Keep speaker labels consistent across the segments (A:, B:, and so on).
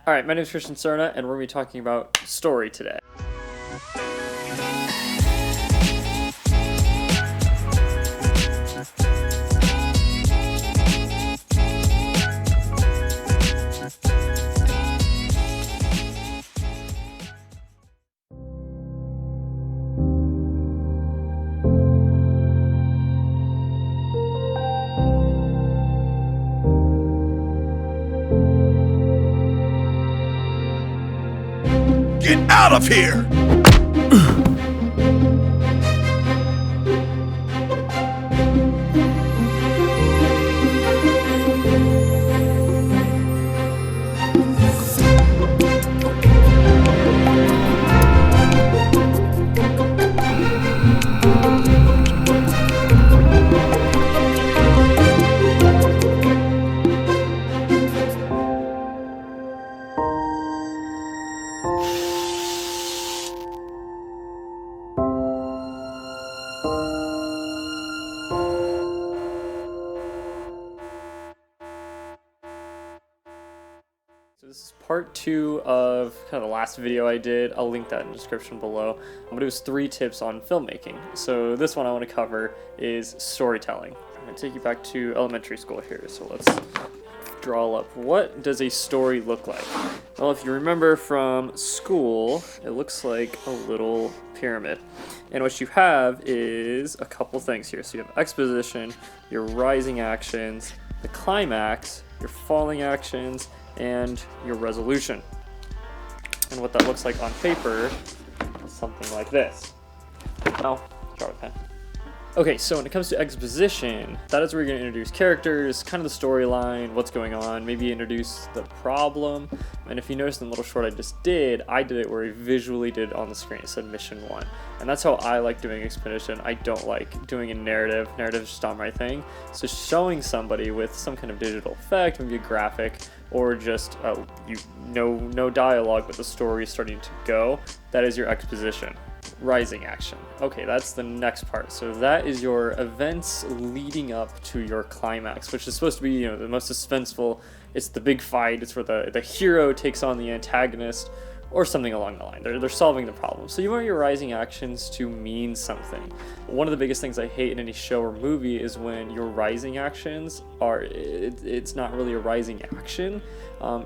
A: Alright, my name is Christian Cerna, and we're going to be talking about story today.
B: Get out of here!
A: So this is part 2 of kind of the last video I did. I'll link that in the description below. But it was 3 tips on filmmaking. So this one I want to cover is storytelling. I'm going to take you back to elementary school here. So let's draw up. What does a story look like? Well, if you remember from school, it looks like a little pyramid. And what you have is a couple things here. So you have exposition, your rising actions, the climax, your falling actions, and your resolution. And what that looks like on paper is something like this. Now, draw a pen. Okay, so when it comes to exposition, that is where you're going to introduce characters, kind of the storyline, what's going on, maybe introduce the problem. And if you notice in the little short I just did, I did it where I visually did it on the screen. It said mission 1. And that's how I like doing Exposition. I don't like doing a narrative. Narrative is just not my thing. So showing somebody with some kind of digital effect, maybe a graphic, or just no dialogue, but the story starting to go, that is your exposition. Rising action. Okay, that's the next part. So that is your events leading up to your climax, which is supposed to be, the most suspenseful. It's the big fight. It's where the hero takes on the antagonist, or something along the line. They're solving the problem. So you want your rising actions to mean something. One of the biggest things I hate in any show or movie is when your rising actions are, it's not really a rising action.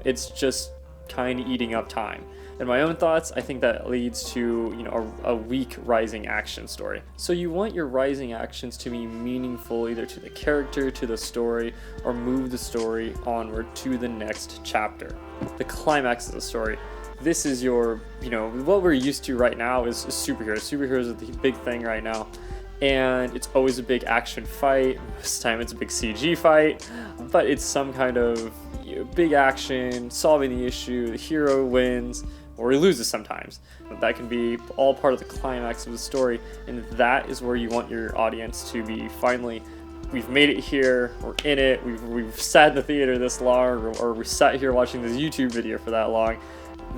A: It's just kind of eating up time. In my own thoughts, I think that leads to a weak rising action story. So you want your rising actions to be meaningful either to the character, to the story, or move the story onward to the next chapter. The climax of the story. This is your, what we're used to right now is superheroes. Superheroes are the big thing right now. And it's always a big action fight. Most of the time it's a big CG fight, but it's some kind of big action, solving the issue, the hero wins, or he loses sometimes. But that can be all part of the climax of the story, and that is where you want your audience to be finally, we've made it here, we're in it, we've sat in the theater this long, or we sat here watching this YouTube video for that long.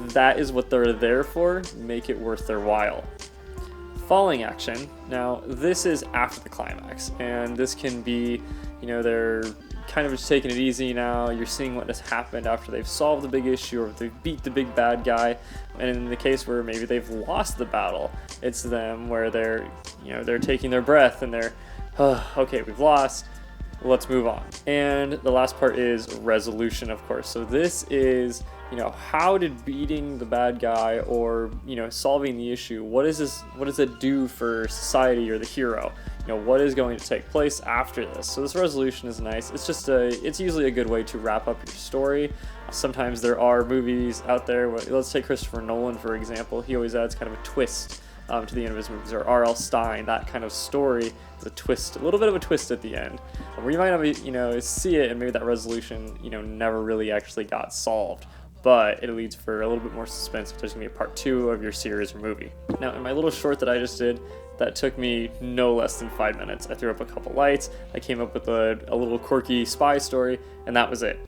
A: That is what they're there for, make it worth their while. Falling action, now this is after the climax, and this can be, they're kind of just taking it easy now. You're seeing what has happened after they've solved the big issue or they've beat the big bad guy. And in the case where maybe they've lost the battle, it's them where they're taking their breath and they're, okay, we've lost, let's move on. And the last part is resolution, of course. So this is, how did beating the bad guy or, solving the issue, what does it do for society or the hero? What is going to take place after this? So this resolution is nice. It's usually a good way to wrap up your story. Sometimes there are movies out there, let's take Christopher Nolan, for example. He always adds kind of a twist to the end of his movies, or R.L. Stein, that kind of story is a twist, a little bit of a twist at the end, where you might not be, see it and maybe that resolution, never really actually got solved. But it leads for a little bit more suspense if there's going to be a part 2 of your series or movie. Now, in my little short that I just did, that took me no less than 5 minutes. I threw up a couple lights, I came up with a little quirky spy story, and that was it.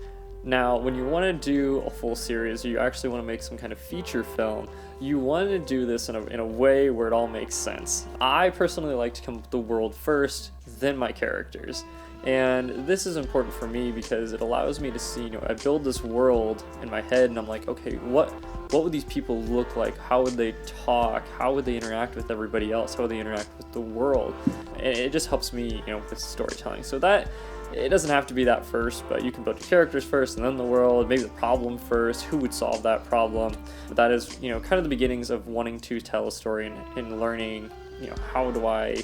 A: Now, when you want to do a full series, or you actually want to make some kind of feature film, you want to do this in a way where it all makes sense. I personally like to come up with the world first, then my characters. And this is important for me because it allows me to see, you know, I build this world in my head and I'm like, okay, what would these people look like? How would they talk? How would they interact with everybody else? How would they interact with the world? And it just helps me, you know, with storytelling. So that, it doesn't have to be that first, but you can build your characters first and then the world, maybe the problem first, who would solve that problem. But that is, you know, kind of the beginnings of wanting to tell a story and learning, you know, how do I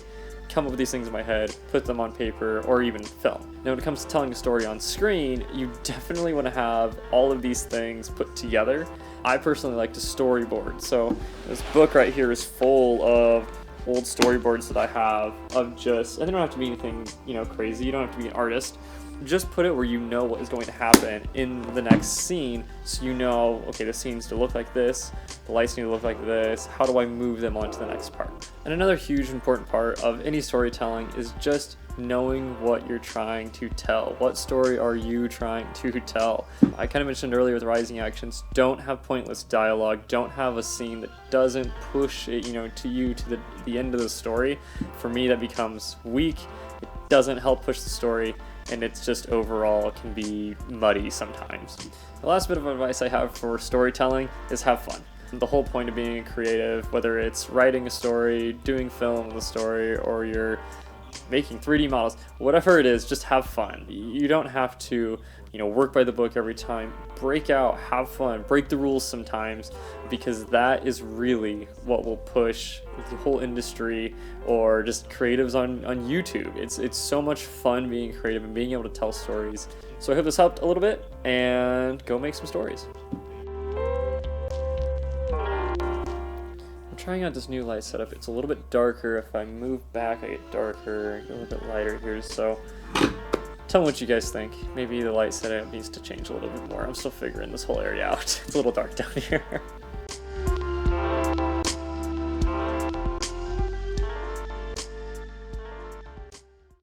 A: come up with these things in my head, put them on paper, or even film. Now when it comes to telling a story on screen, you definitely want to have all of these things put together. I personally like to storyboard. So this book right here is full of old storyboards that I have of just, and they don't have to be anything, you know, crazy. You don't have to be an artist. Just put it where you know what is going to happen in the next scene, so you know, okay, the scene needs to look like this, the lights need to look like this, how do I move them on to the next part? And another huge important part of any storytelling is just knowing what you're trying to tell. What story are you trying to tell? I kind of mentioned earlier with rising actions, don't have pointless dialogue, don't have a scene that doesn't push it, you know, to you to the end of the story. For me, that becomes weak, it doesn't help push the story, and it's just overall can be muddy sometimes. The last bit of advice I have for storytelling is have fun. The whole point of being creative, whether it's writing a story, doing film with a story, or you're making 3D models, whatever it is, just have fun. You don't have to, you know, work by the book every time. Break out, have fun, break the rules sometimes, because that is really what will push the whole industry or just creatives on YouTube. It's so much fun being creative and being able to tell stories. So I hope this helped a little bit, and go make some stories. I'm trying out this new light setup. It's a little bit darker. If I move back, I get darker, get a little bit lighter here. So tell me what you guys think. Maybe the light setup needs to change a little bit more. I'm still figuring this whole area out. It's a little dark down here.